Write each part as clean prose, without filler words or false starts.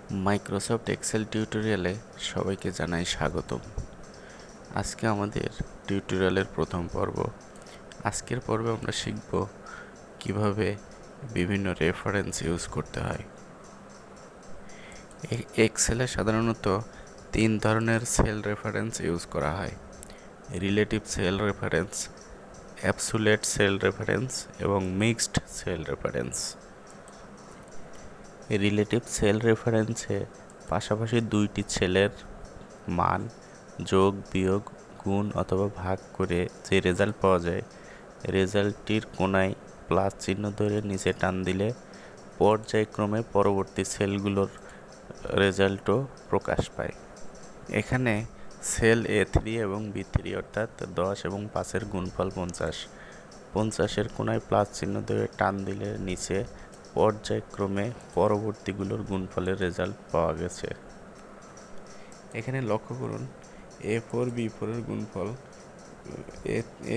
Microsoft Excel টিউটোরিয়ালে সবাইকে জানাই স্বাগতম। আজকে আমাদের টিউটোরিয়ালের প্রথম পর্ব। আজকের পর্বে আমরা শিখব কিভাবে বিভিন্ন রেফারেন্স ইউজ করতে হয়। এক্সেলে সাধারণত 3 ধরনের সেল রেফারেন্স ইউজ করা হয়: relative cell reference, absolute cell reference এবং mixed cell reference. Relative cell রেফারেন্সে পাশাপাশি দুইটি সেলের মান যোগ, বিয়োগ, গুণ অথবা ভাগ করে যে রেজাল্ট পাওয়া যায়, রেজাল্টটির কোণায় প্লাস চিহ্ন ধরে নিচে টান দিলে পর্যায়ক্রমে পরবর্তী সেলগুলোর রেজাল্টও প্রকাশ পায়। এখানে সেল A3 এবং B3 অর্থাৎ 10 এবং 5-এর গুণফল 50, 50-এর কোণায় প্লাস চিহ্ন ধরে টান দিলে নিচে পর্যায়ক্রমে পরবর্তীগুলোর গুণফলের রেজাল্ট পাওয়া গেছে। এখানে লক্ষ্য করুন, A4 B4 এর গুণফল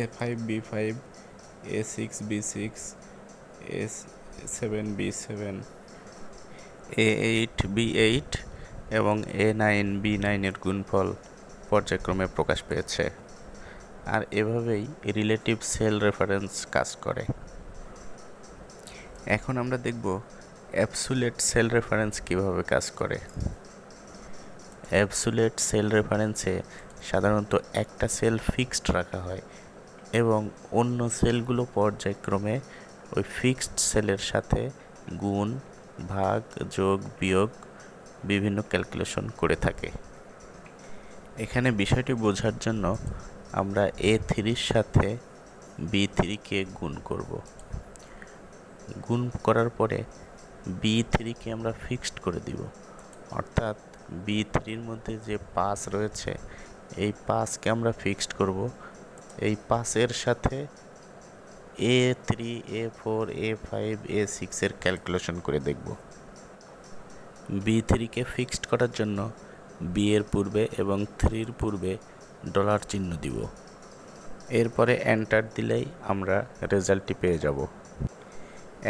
A5 B5, A6 B6, A7 B7, A8 B8 এবং A9 B9 এর গুণফল পর্যায়ক্রমে প্রকাশ পেয়েছে। আর এভাবেই রিলেটিভ সেল রেফারেন্স কাজ করে। এখন আমরা দেখব অ্যাবসোলিউট সেল রেফারেন্স কিভাবে কাজ করে। অ্যাবসোলিউট সেল রেফারেন্সে সাধারণত একটা সেল ফিক্সড রাখা হয় এবং অন্য সেলগুলো পর্যায়ক্রমে ওই ফিক্সড সেলের সাথে গুণ, ভাগ, যোগ, বিয়োগ বিভিন্ন ক্যালকুলেশন করে থাকে। এখানে বিষয়টি বোঝার জন্য আমরা A3-র সাথে B3-কে গুণ করব। গুণ করার পরে B3-কে আমরা ফিক্সড করে দিব, অর্থাৎ B3-র মধ্যে যে 5 রয়েছে এই 5কে আমরা ফিক্সড করব। এই 5-এর সাথে A3, A4, A5, A6-এর ক্যালকুলেশন করে দেখব। B3-কে ফিক্সড করার জন্য B এর পূর্বে এবং 3-র পূর্বে ডলার চিহ্ন দিব। এরপরে এন্টার দিলেই আমরা রেজাল্টটি পেয়ে যাব।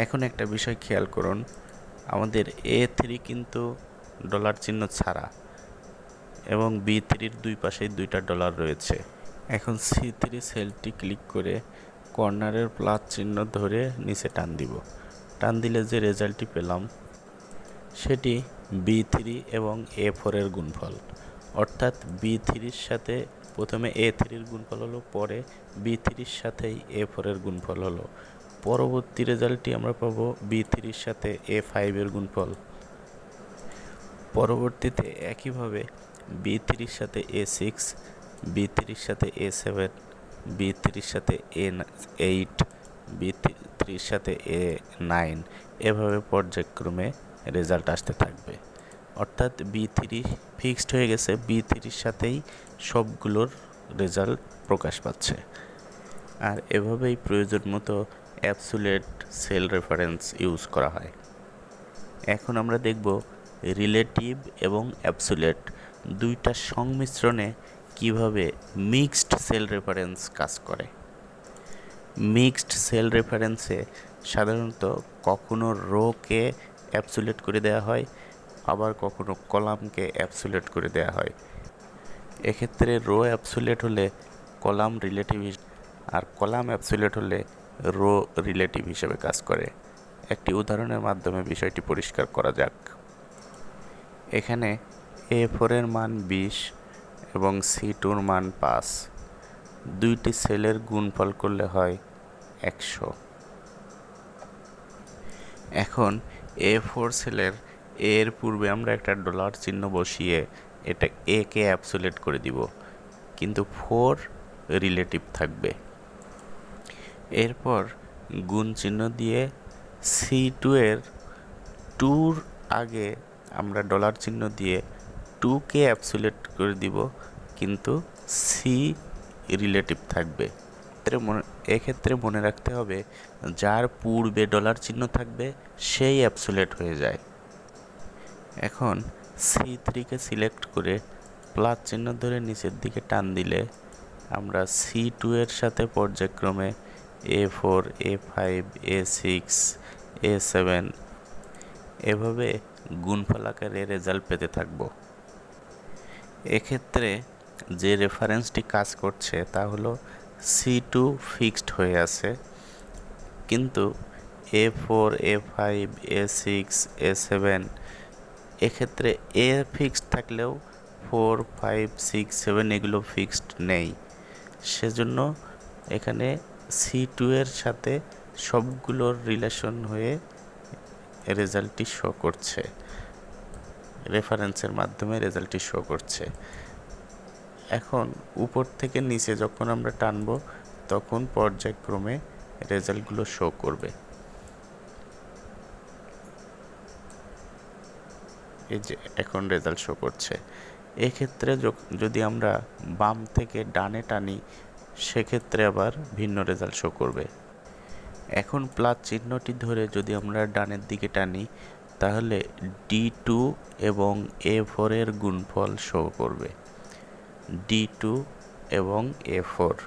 এখন একটা বিষয় খেয়াল করুন, আমাদের A3 কিন্তু ডলার চিহ্ন ছাড়া এবং B3-র দুই পাশেই 2টা ডলার রয়েছে। এখন C3 সেলটি ক্লিক করে কর্নারের প্লাস চিহ্ন ধরে নিচে টান দিব। টান দিলে যে রেজাল্টটি পেলাম সেটি B3 এবং A4-এর গুণফল, অর্থাৎ B3-র সাথে প্রথমে A3-র গুণফল হলো, পরে B3-র সাথেই A4-এর গুণফল হলো। পরবর্তী রেজাল্টটি আমরা পাবো B3-র সাথে A5-এর গুণফল। পরবর্তীতে একইভাবে B3-র সাথে A6, B3-র সাথে A7, B3-র সাথে A8, B3-র সাথে A9, এভাবে পর্যায়ক্রমে রেজাল্ট আসতে থাকবে। অর্থাৎ B3 ফিক্সড হয়ে গেছে, B3-র সাথেই সবগুলোর রেজাল্ট প্রকাশ পাচ্ছে। আর এভাবেই প্রয়োজন মতো অ্যাবসোলিউট সেল রেফারেন্স ইউজ করা হয়। এখন আমরা দেখব রিলেটিভ এবং অ্যাবসোলিউট দুইটা সংমিশ্রণে কিভাবে মিক্সড সেল রেফারেন্স কাজ করে। মিক্সড সেল রেফারেন্সে সাধারণত কখনো রোকে অ্যাবসোলিউট করে দেওয়া হয়, আবার কখনো কলামকে অ্যাবসোলিউট করে দেওয়া হয়। এক্ষেত্রে রো অ্যাবসোলিউট হলে কলাম রিলেটিভ আর কলাম অ্যাবসোলিউট হলে রো রিলেটিভ হিসেবে কাজ করে। একটি উদাহরণের মাধ্যমে বিষয়টি পরিষ্কার করা যাক। এখানে A4-এর মান 20 এবং C2-র মান 5, দুইটি সেলের গুণফল করলে হয় 100। এখন A4 সেলের A এর পূর্বে আমরা একটা ডলার চিহ্ন বসিয়ে এটা A-কে অ্যাবসোলিউট করে দিব, কিন্তু 4 রিলেটিভ থাকবে। এরপর গুণ চিহ্ন দিয়ে C2-এর 2-র আগে আমরা ডলার চিহ্ন দিয়ে 2-কে অ্যাবসোলিউট করে দিব, কিন্তু C রিলেটিভ থাকবে। এক্ষেত্রে মনে রাখতে হবে, যার পূর্বে ডলার চিহ্ন থাকবে সেই অ্যাবসোলিউট হয়ে যায়। এখন C3-কে সিলেক্ট করে প্লাস চিহ্ন ধরে নিচের দিকে টান দিলে আমরা C2-এর সাথে পর্যায়ক্রমে A4, A5, A6, A7 এভাবে গুণফল আকারে রেজাল্ট পেতে থাকব। এক্ষেত্রে যে রেফারেন্সটি কাজ করছে তা হলো C2 ফিক্সড হয়ে আছে, কিন্তু A4, A5, A6, A7 এক্ষেত্রে A ফিক্সড থাকলেও 4, 5, 6, 7 এগুলো ফিক্সড নেই। সেজন্য এখানে C2 এর সাথে সবগুলোর রিলেশন হয়ে রেজাল্টটি শো করছে, রেফারেন্সের মাধ্যমে রেজাল্টটি শো করছে। এখন উপর থেকে নিচে যখন আমরা টানব তখন পর্যায়ক্রমে রেজাল্টগুলো শো করবে। এই যে এখন রেজাল্ট শো করছে। এক্ষেত্রে যদি আমরা বাম থেকে ডানে টানি সেক্ষেত্রে আবার ভিন্ন রেজাল্ট শো করবে। এখন প্লাস চিহ্নটি ধরে যদি আমরা ডানের দিকে টানি তাহলে D2 এবং A4 এর গুণফল শো করবে, D2 এবং A4।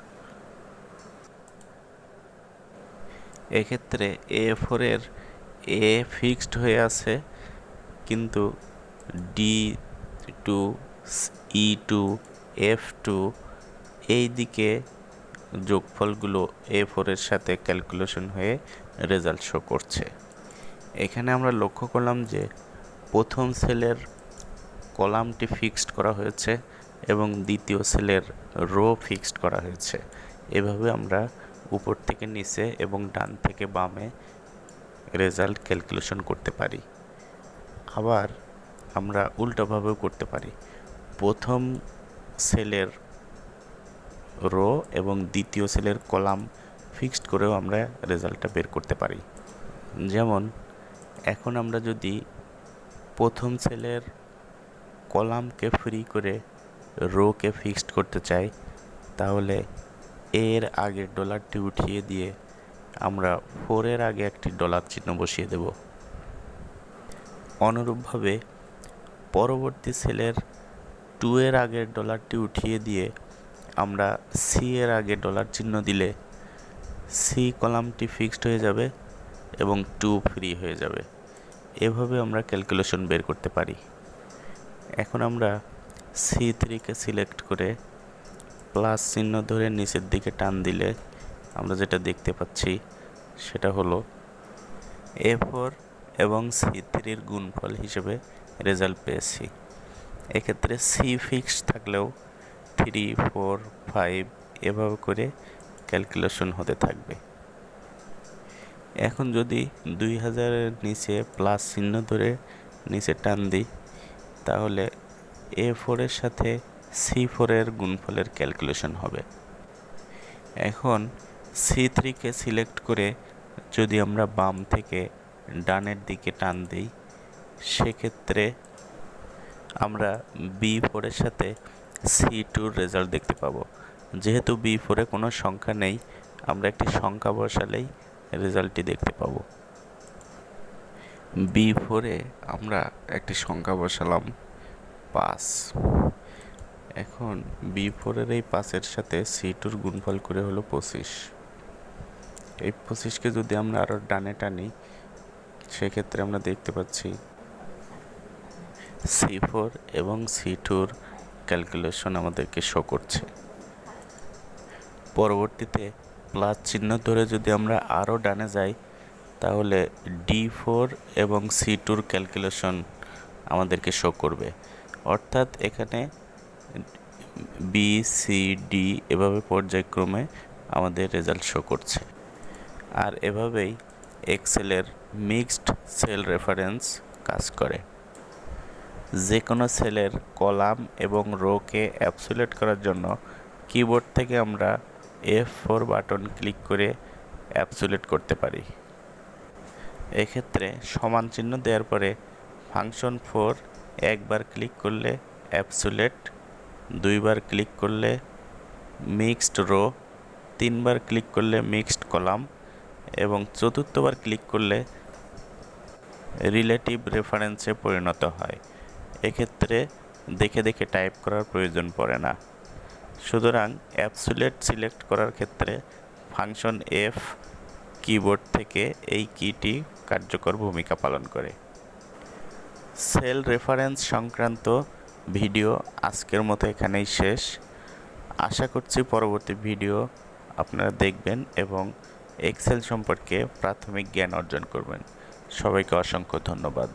এক্ষেত্রে A4 এর A ফিক্সড হয়ে আছে, কিন্তু D2, E2, F2 এই দিকে যোগফলগুলো A4 এর সাথে ক্যালকুলেশন হয়ে রেজাল্ট শো করছে। এখানে আমরা লক্ষ্য করলাম যে প্রথম সেলের কলামটি ফিক্সড করা হয়েছে এবং দ্বিতীয় সেলের রো ফিক্সড করা হয়েছে। এভাবে আমরা উপর থেকে নিচে এবং ডান থেকে বামে রেজাল্ট ক্যালকুলেশন করতে পারি। আবার আমরা উল্টোভাবেও করতে পারি, প্রথম সেলের রো এবং দ্বিতীয় সেলের কলাম ফিক্সড করেও আমরা রেজাল্টটা বের করতে পারি। যেমন এখন আমরা যদি প্রথম সেলের কলামকে ফ্রি করে রোকে ফিক্সড করতে চাই তাহলে এর আগের ডলারটি উঠিয়ে দিয়ে আমরা 4 এর আগে একটি ডলার চিহ্ন বসিয়ে দেব। অনুরূপভাবে পরবর্তী সেলের 2 এর আগের ডলারটি উঠিয়ে দিয়ে আমরা সি এর আগে ডলার চিহ্ন দিলে সি কলামটি ফিক্সড হয়ে যাবে এবং 2 ফ্রি হয়ে যাবে। এভাবে আমরা ক্যালকুলেশন বের করতে পারি। এখন আমরা C3কে সিলেক্ট করে প্লাস চিহ্ন ধরে নিচের দিকে টান দিলে আমরা যেটা দেখতে পাচ্ছি সেটা হলো A4 এবং C3 গুণফল হিসেবে রেজাল্ট পেয়েছি। এক্ষেত্রে C ফিক্সড থাকলেও 3, 4, 5 এভাবে করে ক্যালকুলেশন হতে থাকবে। এখন যদি 2000-এর নিচে প্লাস চিহ্ন ধরে নিচে টান দিই তাহলে A4 এর সাথে C4 এর গুণফলের ক্যালকুলেশন হবে। এখন C3কে সিলেক্ট করে যদি আমরা বাম থেকে ডানের দিকে টান দিই সেক্ষেত্রে আমরা B4 এর সাথে C2 রেজাল্ট দেখতে পাবো। যেহেতু B4 এ কোনো সংখ্যা নেই, আমরা একটি সংখ্যা বসালেই রেজাল্টটি দেখতে পাবো। B4 এ আমরা একটি সংখ্যা বসালাম 5। এখন B4 এর এই 5-এর সাথে C2 গুণফল করে হলো 25। এই 25কে যদি আমরা আরও ডানে টানি সেক্ষেত্রে আমরা দেখতে পাচ্ছি C4 এবং C2 ক্যালকুলেশন আমাদেরকে শো করছে। পরবর্তীতে প্লাস চিহ্ন ধরে যদি আমরা আরও ডানে যাই তাহলে D4 এবং C2 ক্যালকুলেশন আমাদেরকে শো করবে। অর্থাৎ এখানে B, C, D এভাবে পর্যায়ক্রমে আমাদের রেজাল্ট শো করছে। আর এভাবেই এক্সেলের মিক্সড সেল রেফারেন্স কাজ করে। যে কোনো সেলের কলাম এবং রোকে অ্যাবসোলিউট করার জন্য কিবোর্ড থেকে আমরা F4 বাটন ক্লিক করে অ্যাবসোলিউট করতে পারি। এক্ষেত্রে সমান চিহ্ন দেওয়ার পরে ফাংশন 4 একবার ক্লিক করলে অ্যাবসোলিউট, 2বার ক্লিক করলে মিক্সড রো, 3বার ক্লিক করলে মিক্সড কলাম এবং 4বার ক্লিক করলে রিলেটিভ রেফারেন্সে পরিণত হয়। এক্ষেত্রে দেখে দেখে টাইপ করার প্রয়োজন পড়ে না। সুতরাং অ্যাবসোলিউট সিলেক্ট করার ক্ষেত্রে ফাংশন F কিবোর্ড থেকে এই কিটি কার্যকর ভূমিকা পালন করে। সেল রেফারেন্স সংক্রান্ত ভিডিও আজকের মতো এখানেই শেষ। আশা করছি পরবর্তী ভিডিও আপনারা দেখবেন এবং এক্সেল সম্পর্কে প্রাথমিক জ্ঞান অর্জন করবেন। সবাইকে অসংখ্য ধন্যবাদ।